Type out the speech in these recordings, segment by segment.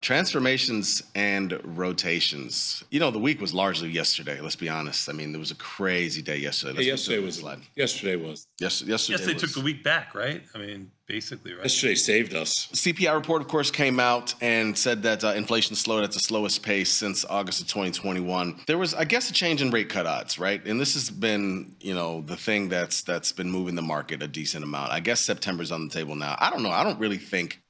Transformations and rotations. You know, the week was largely yesterday. Let's be honest. I mean, there was a crazy day yesterday. Yesterday was. Yesterday They took the week back, right? I mean, basically, right? Yesterday saved us. CPI report, of course, came out and said that inflation slowed at the slowest pace since August of 2021. There was, I guess, a change in rate cut odds, right? And this has been, you know, the thing that's been moving the market a decent amount. I guess September's on the table now. I don't know. I don't really think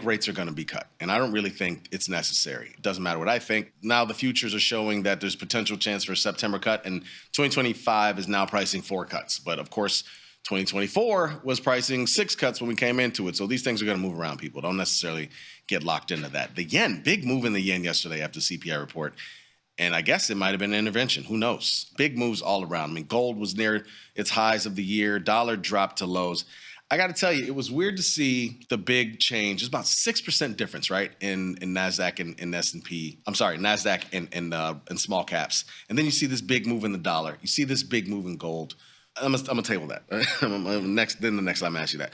rates are going to be cut, and I don't really think it's necessary. It doesn't matter what I think. Now the futures are showing that there's potential chance for a September cut, and 2025 is now pricing 4 cuts. But of course, 2024 was pricing 6 cuts when we came into it. So these things are going to move around, people. Don't necessarily get locked into that. The yen, big move in the yen yesterday after the CPI report. And I guess it might have been an intervention. Who knows? Big moves all around. I mean, gold was near its highs of the year. Dollar dropped to lows. I got to tell you, it was weird to see the big change. It's about 6% difference, right, in NASDAQ and S&P. I'm sorry, NASDAQ and small caps. And then you see this big move in the dollar. You see this big move in gold. I'm gonna table that. Then the next time I ask you that.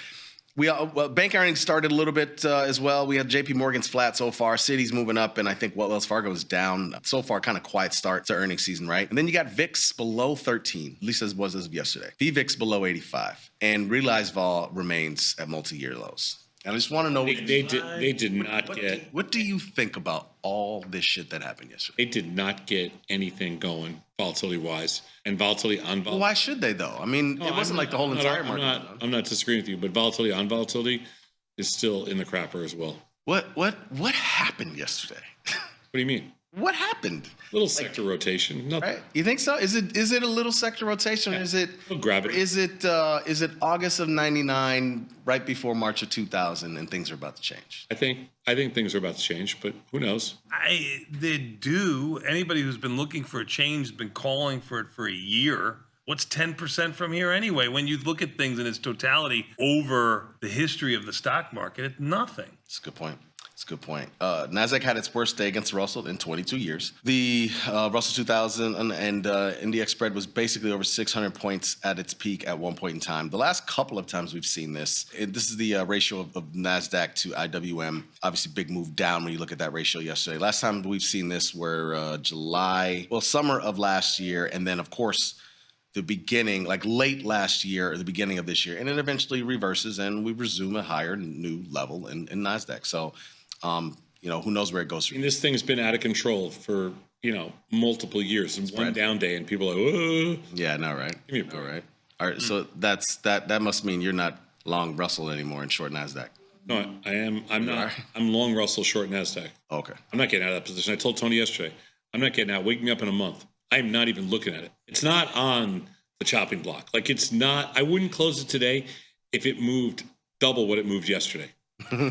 Bank earnings started a little bit as well. We have JP Morgan's flat so far. Citi's moving up, and I think Wells Fargo is down. So far, kind of quiet start to earnings season, right? And then you got VIX below 13, at least as was as of yesterday. VVIX below 85, and realized vol remains at multi-year lows. And I just want to know they did not get. What do you think about all this shit that happened yesterday? They did not get anything going volatility-wise, and volatility on volatility. Well, why should they though? I mean, it wasn't like the whole entire market. I'm not disagreeing with you, but volatility on volatility is still in the crapper as well. What happened yesterday? What do you mean? What happened? Little sector rotation. Nothing. Right? You think so? Is it a little sector rotation? Yeah. Or is it gravity? Is it August of '99, right before March of 2000, and things are about to change? I think things are about to change, but who knows? They do. Anybody who's been looking for a change has been calling for it for a year. What's 10% from here anyway? When you look at things in its totality over the history of the stock market, it's nothing. That's a good point. NASDAQ had its worst day against Russell in 22 years. The Russell 2000 and index spread was basically over 600 points at its peak at one point in time. The last couple of times we've seen this, this is the ratio of NASDAQ to IWM. Obviously, big move down when you look at that ratio yesterday. Last time we've seen this were summer of last year, and then, of course, the beginning, like late last year or the beginning of this year, and it eventually reverses, and we resume a higher new level in NASDAQ. So, who knows where it goes from. This thing's been out of control for, multiple years. And one down day, and people are like, whoa. Yeah, I know, right? Give me a break. All right, so that must mean you're not long Russell anymore and short NASDAQ. No, I am. I'm not. I'm long Russell, short NASDAQ. Okay. I'm not getting out of that position. I told Tony yesterday, I'm not getting out. Wake me up in a month. I'm not even looking at it. It's not on the chopping block. Like, it's not. I wouldn't close it today if it moved double what it moved yesterday.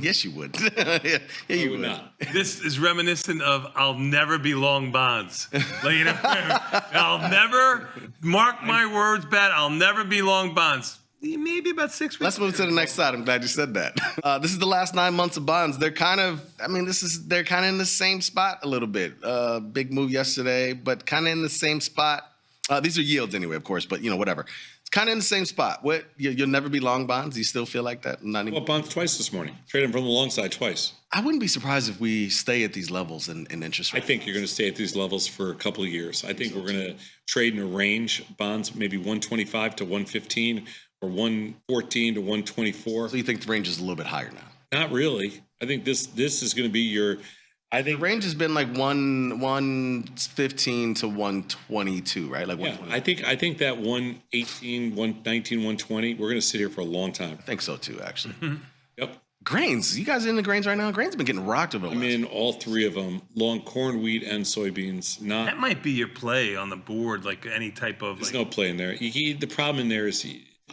Yes, you would. yeah, you would not. This is reminiscent of I'll never be long bonds. I'll never, mark my words, Pat, I'll never be long bonds. Maybe about 6 weeks. Let's move to the next slide. I'm glad you said that. This is the last 9 months of bonds. They're kind of in the same spot a little bit. Big move yesterday, but kind of in the same spot. These are yields anyway, of course, but whatever. It's kind of in the same spot. What, you'll never be long bonds? Do you still feel like that? Well, bonds twice this morning. Traded from the long side twice. I wouldn't be surprised if we stay at these levels in interest rates. I think you're going to stay at these levels for a couple of years. I think we're going to trade in a range. Bonds maybe 125 to 115 or 114 to 124. So you think the range is a little bit higher now? Not really. I think this is going to be your. I think the range has been like 115 to 122, right? Like yeah, I think that 118, 119, 120. We're going to sit here for a long time. I think so too, actually. Yep. Grains. You guys in the grains right now? Grains have been getting rocked over the last. I'm in all three of them: long corn, wheat, and soybeans. That might be your play on the board, like any type of. There's no play in there. The problem in there is.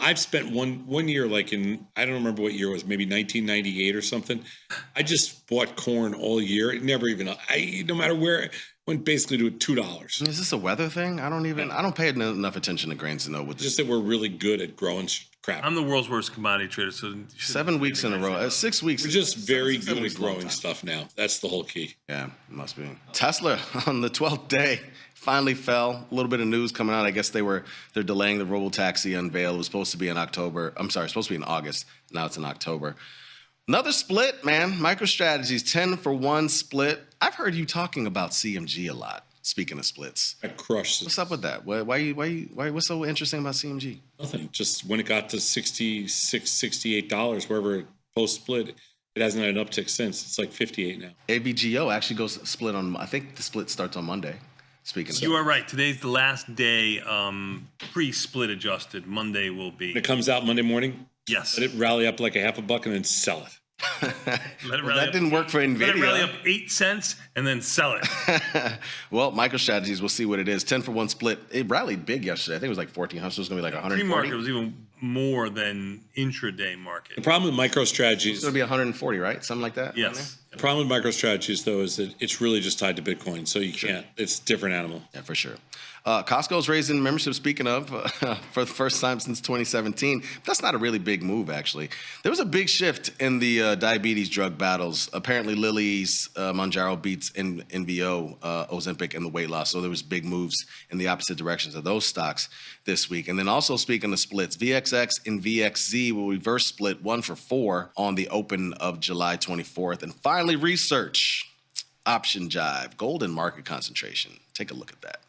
I've spent one year, like in, I don't remember what year it was, maybe 1998 or something. I just bought corn all year. It never even, no matter where, went basically to $2. Is this a weather thing? I don't pay enough attention to grains to know what this is. Just that we're really good at growing crap. I'm the world's worst commodity trader. So 7 weeks in a row, 6 weeks. We're just very good at growing stuff now. That's the whole key. Yeah, it must be. Tesla on the 12th day. Finally fell. A little bit of news coming out. I guess they're delaying the robo-taxi unveil. It was supposed to be in August. Now it's in October. Another split, man. MicroStrategy's 10 for 1 split. I've heard you talking about CMG a lot. Speaking of splits, I crushed. what's up with that? What's so interesting about CMG? Nothing. Just when it got to $66, $68, wherever it post split, it hasn't had an uptick since. It's like 58 now. AVGO actually goes split on. I think the split starts on Monday. Speaking of You are right. Today's the last day pre-split adjusted. Monday will be. When it comes out Monday morning, Yes. let it rally up like a half a buck and then sell it. that didn't work for NVIDIA. Let it rally up 8 cents and then sell it. Well, MicroStrategies, we'll see what it is. 10 for 1 split. It rallied big yesterday. I think it was like 1,400. So it was going to be like 140. Pre-market was even more than intraday The market. problem with It's MicroStrategies, going to be 140, right? Something like that? Yes. the problem with MicroStrategies though is that it's really just tied to Bitcoin, so you can't. It's a different animal. Yeah, for sure. Costco's raising membership, speaking of, for the first time since 2017. That's not a really big move, actually. There was a big shift in the diabetes drug battles. Apparently, Lilly's Mounjaro beats NVO, Ozempic, in the weight loss. So there was big moves in the opposite directions of those stocks this week. And then also speaking of splits, VXX and VXZ will reverse split 1 for 4 on the open of July 24th. And finally, research, option jive, golden market concentration. Take a look at that.